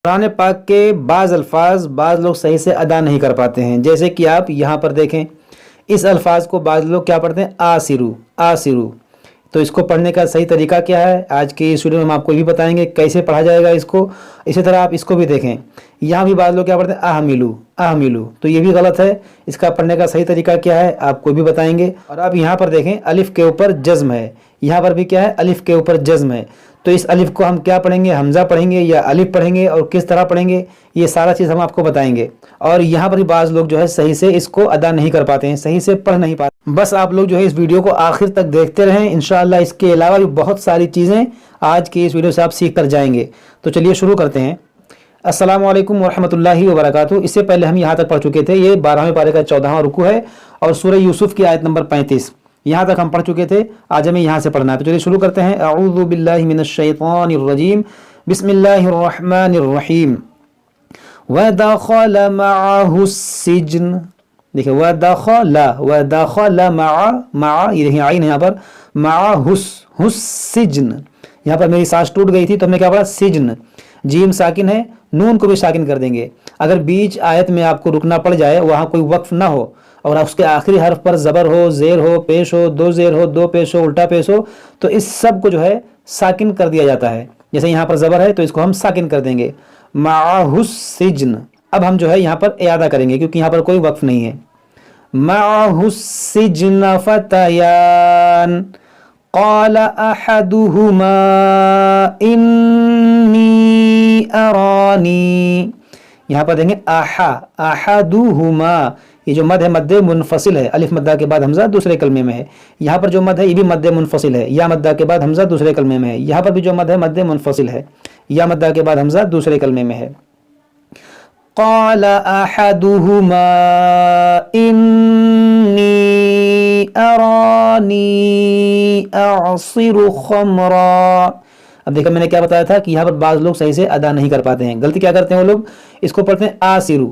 قرآن پاک کے بعض الفاظ بعض لوگ صحیح سے ادا نہیں کر پاتے ہیں، جیسے کہ آپ یہاں پر دیکھیں اس الفاظ کو بعض لوگ کیا پڑھتے ہیں آسرو آسرو، تو اس کو پڑھنے کا صحیح طریقہ کیا ہے آج کے اس ویڈیو میں ہم آپ کو بھی بتائیں گے کیسے پڑھا جائے گا اس کو۔ اسی طرح آپ اس کو بھی دیکھیں، یہاں بھی بعض لوگ کیا پڑھتے ہیں احملو احملو، تو یہ بھی غلط ہے، اس کا پڑھنے کا صحیح طریقہ کیا ہے آپ کو بھی بتائیں گے۔ اور آپ یہاں پر دیکھیں الف کے اوپر جزم ہے، یہاں پر بھی کیا ہے الف کے اوپر جزم ہے، تو اس الف کو ہم کیا پڑھیں گے حمزہ پڑھیں گے یا الف پڑھیں گے اور کس طرح پڑھیں گے یہ سارا چیز ہم آپ کو بتائیں گے۔ اور یہاں پر بھی بعض لوگ جو ہے صحیح سے اس کو ادا نہیں کر پاتے ہیں، صحیح سے پڑھ نہیں پاتے، بس آپ لوگ جو ہے اس ویڈیو کو آخر تک دیکھتے رہیں، انشاءاللہ اس کے علاوہ بھی بہت ساری چیزیں آج کی اس ویڈیو سے آپ سیکھ کر جائیں گے۔ تو چلیے شروع کرتے ہیں۔ السلام علیکم ورحمۃ اللہ وبرکاتہ۔ اس سے پہلے ہم یہاں تک پڑھ چکے تھے، یہ 12ویں پارے کا 14واں رکوع ہے اور سورہ یوسف کی آیت نمبر 35 یہاں تک ہم پڑھ چکے تھے، آج ہمیں یہاں سے پڑھنا ہے۔ تو چلیے شروع کرتے ہیں۔ اعوذ باللہ من الشیطان الرجیم، بسم اللہ الرحمن الرحیم۔ وَدَخَلَ مَعَهُ السِّجْنَ، دیکھیں وَدَخَلَ مَعَ یہ دیکھیں عین ہے یہاں پر، مَعَهُ السِّجْنَ، یہاں پر میری سانس ٹوٹ گئی تھی تو ہم نے کیا پڑھا سجن، جیم ساکن ہے، نون کو بھی ساکن کر دیں گے۔ اگر بیچ آیت میں آپ کو رکنا پڑ جائے، وہاں کوئی وقف نہ ہو اور اس کے آخری حرف پر زبر ہو، زیر ہو، پیش ہو، دو زیر ہو، دو پیش ہو، الٹا پیش ہو، تو اس سب کو جو ہے ساکن کر دیا جاتا ہے۔ جیسے یہاں پر زبر ہے تو اس کو ہم ساکن کر دیں گے، معہ السجن۔ اب ہم جو ہے یہاں پر اعادہ کریں گے کیونکہ یہاں پر کوئی وقف نہیں ہے۔ معہ السجن فتیان قال احدہما انی ارانی، یہاں پر دیکھیں احدہما، یہ جو مد ہے مد منفصل ہے، الف مدہ کے بعد حمزہ دوسرے کلمے میں ہے، یہاں پر جو مد ہے یہ بھی مد منفصل ہے، یا مدہ کے بعد حمزہ دوسرے کلمے میں ہے، یہاں پر بھی جو مد ہے مد منفصل ہے، یا مدہ کے بعد حمزہ دوسرے کلمے میں ہے۔ قال احدہما انی ارانی اعصر خمرا۔ اب دیکھا میں نے کیا بتایا تھا کہ یہاں پر بعض لوگ صحیح سے ادا نہیں کر پاتے ہیں، غلطی کیا کرتے ہیں وہ لوگ، اس کو پڑھتے ہیں آسرو،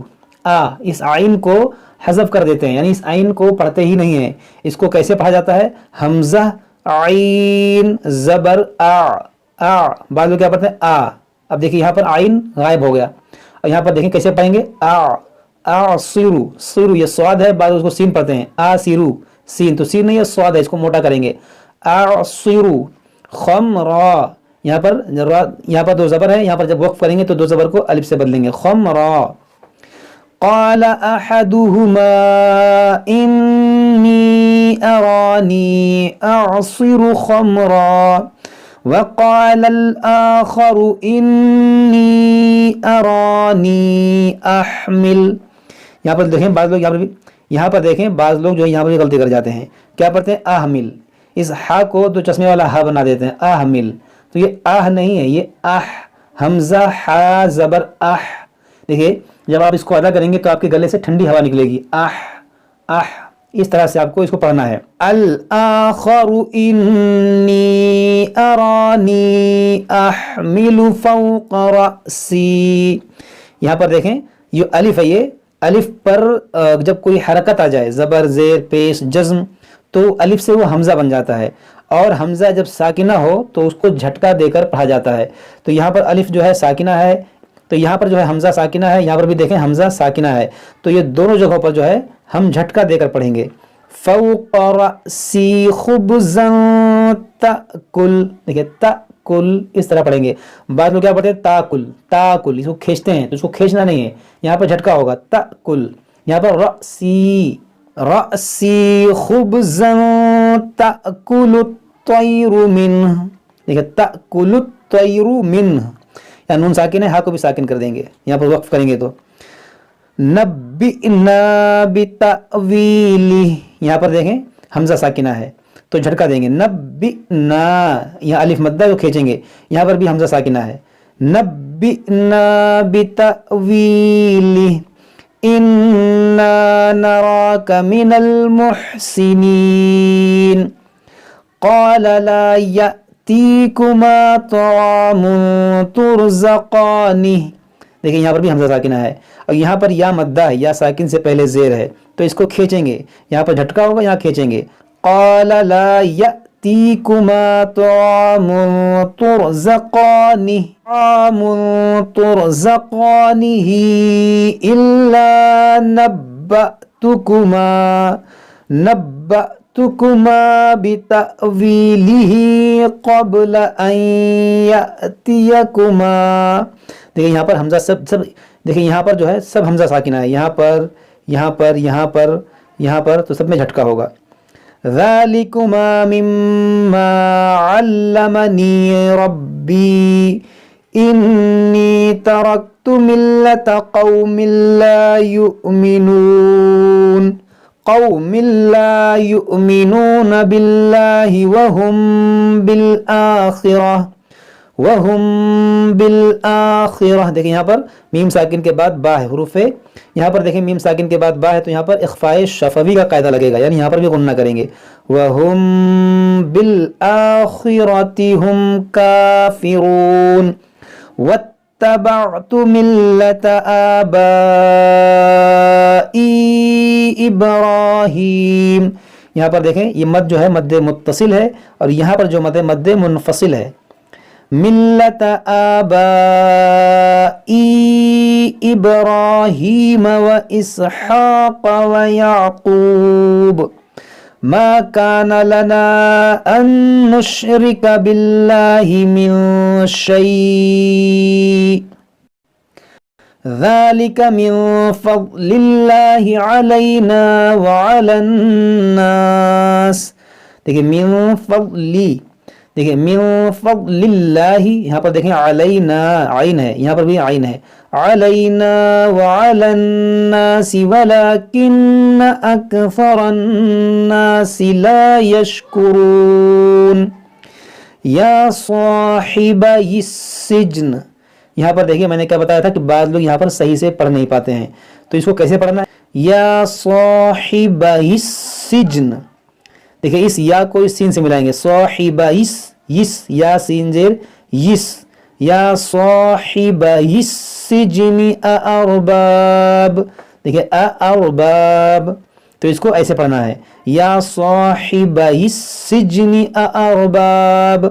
اس آئین کو حذف کر دیتے ہیں، یعنی اس آئین کو پڑھتے ہی نہیں ہیں۔ اس کو کیسے پڑھا جاتا ہے، حمزہ عین زبر بعض لوگ کیا پڑھتے ہیں اب دیکھیں یہاں پر آئین غائب ہو گیا، اور یہاں پر دیکھیں کیسے پڑھیں گے آسرو، سرو یہ سواد ہے، بعض اس کو سین پڑھتے ہیں آسرو، سین تو سین نہیں ہے سواد ہے، اس کو موٹا کریں گے آسرو خمرا، یہاں پر دو زبر ہے، یہاں پر جب وقف کریں گے تو دو زبر کو الف سے بدلیں گے، خمرا۔ قال احدہما انی ارانی اعصر خمرا وقال الآخر انی ارانی احمل۔ یہاں پر دیکھیں بعض لوگ یہاں پر دیکھیں بعض لوگ جو ہے یہاں پر غلطی کر جاتے ہیں، کیا پڑھتے ہیں احمل، اس ہا کو تو چشمے والا ہا بنا دیتے ہیں احمل، تو یہ نہیں ہے، یہ حمزہ ہا زبر دیکھیے جب آپ اس کو ادا کریں گے تو آپ کے گلے سے ٹھنڈی ہوا نکلے گی، اس طرح سے آپ کو اس کو پڑھنا ہے۔ الآخر انی ارانی احمل فوق رأسی، یہاں پر دیکھیں یہ الف ہے، یہ الف پر جب کوئی حرکت آ جائے زبر زیر پیش جزم تو الف سے وہ حمزہ بن جاتا ہے، اور حمزہ جب ساکنہ ہو تو اس کو جھٹکا دے کر پڑھا جاتا ہے، تو یہاں پر الف جو ہے ساکنہ ہے، تو یہاں پر جو ہے حمزہ ساکنہ ہے، یہاں پر بھی دیکھیں حمزہ ساکنہ ہے، تو یہ دونوں جگہوں پر جو ہے ہم جھٹکا دے کر پڑھیں گے۔ فوق رأسی خبزا تأکل، دیکھیں تأکل اس طرح پڑھیں گے۔ بعض لوگ کیا پڑھتے ہیں تاکل، اس کو کھینچتے ہیں تو اس کو کھینچنا نہیں ہے، یہاں پر جھٹکا ہوگا تأکل، یہاں پر رأسی خبزا تأکل الطیر منہ، دیکھیں تأکل الطیر منہ، یا نون ساکن ہے، ہا کو بھی ساکن کر دیں گے، یہاں پر وقف کریں گے تو نبئنا بتأویلہ، یہاں پر دیکھیں حمزہ ساکنہ ہے تو جھٹکا دیں گے نبئنا، یہاں الف مدہ کو کھینچیں گے، یہاں پر بھی حمزہ ساکنہ ہے، نبئنا بتأویلہ انا نراک من المحسنین قال لا یأتیکما طعام ترزقانہ، دیکھیں یہاں پر بھی حمزہ ساکنہ ہے، اور یہاں پر یا مدہ ہے، یا ساکن سے پہلے زیر ہے تو اس کو کھینچیں گے، یہاں پر جھٹکا ہوگا، یہاں کھینچیں گے، قال لا يأتيكما طعام ترزقانه إلا نبأتكما بتأويله قبل أن يأتيكما. دیکھیں یہاں پر حمزہ سب دیکھیں یہاں پر جو ہے سب حمزہ ساکنہ ہے، یہاں پر تو سب میں جھٹکا ہوگا. ذالکما مما علمنی ربی انی ترکت ملت قوم لا یؤمنون باللہ وهم بالآخرہ. دیکھیں یہاں پر میم ساکن کے بعد با ہے، حروف ہے، یہاں پر دیکھیں میم ساکن کے بعد با ہے تو یہاں پر اخفاء شفوی کا قاعدہ لگے گا، یعنی یہاں پر بھی غنہ کریں گے. وهم بالآخرة هم کافرون. واتبعت ملة آبائی ابراہیم. یہاں پر دیکھیں یہ مد جو ہے مد متصل ہے اور یہاں پر جو مد ہے مد منفصل ہے. ملت آبائی ابراہیم و اسحاق و یعقوب ما کان لنا ان نشرک باللہ من شیء ذالک من فضل اللہ علینا وعلی الناس. دیکھیں من فضلی، دیکھیں من فضل اللہ، یہاں پر دیکھیں علینا عین ہے، یہاں پر بھی عین ہے، علینا وعلی الناس ولکن اکثر الناس لا یشکرون. یا صاحبی السجن، یہاں پر دیکھیں میں نے کیا بتایا تھا کہ بعض لوگ یہاں پر صحیح سے پڑھ نہیں پاتے ہیں، تو اس کو کیسے پڑھنا ہے؟ یا صاحبی السجن. دیکھیں اس یا کو اس سین سے ملائیں گے، صاحب یس یا سین زیر یس. یا صاحب السجن ارباب، دیکھیں ارباب، تو اس کو ایسے پڑھنا ہے یا صاحب السجن ارباب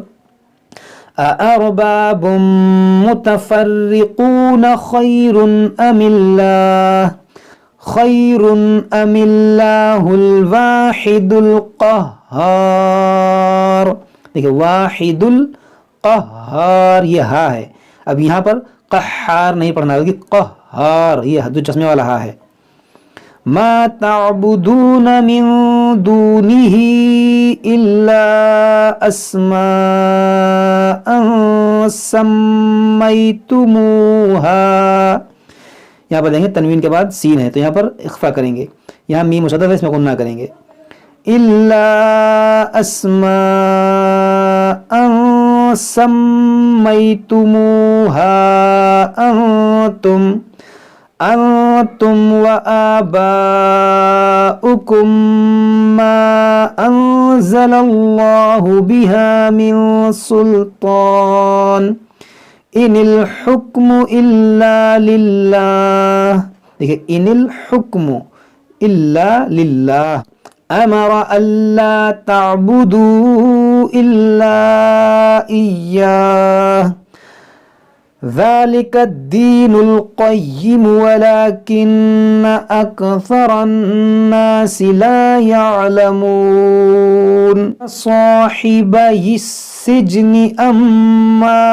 متفرقون خیر ام اللہ الواحد القہار. دیکھیں واحد القہار یہ ہا ہے، اب یہاں پر قہار نہیں پڑھنا بلکہ قہار، یہ دو چشمے والا ہا ہے. ما تعبدون من دونه الا اسماء سمیتموها. یہاں پر دیکھیں تنوین کے بعد سین ہے تو یہاں پر اخفا کریں گے، یہاں میم مشدد ہے اس میں غنہ کریں گے. الا اسماء سمیتموها انتم وآباؤكم ما انزل الله بها من سلطان ان الحکم الا للہ. دیکھیں ان الحکم الا للہ امر الا تعبدوا الا ایاہ ذلك الدین القیم ولكن اکثر الناس لا يعلمون. صاحبی السجن اما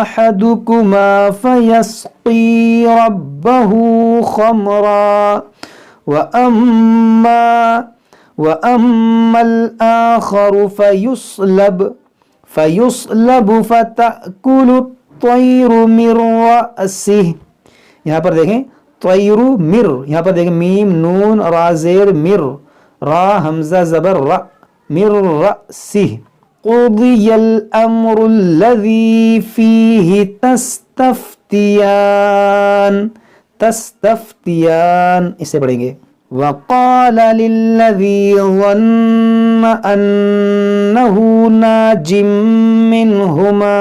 احدكما فيسقي ربه خمرا وأما الآخر فيصلب فتأكل الطير من رأسه. یہاں پر دیکھیں طیر مر، یہاں پر دیکھیں میم نون را زیر مر، را حمزہ زبر را، مر رأسه. قضی الامر الذی فیہ تستفتیان اسے پڑھیں گے. وقال للذی ظن انه ناج منهما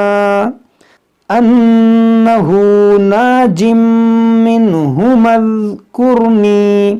اذکرنی.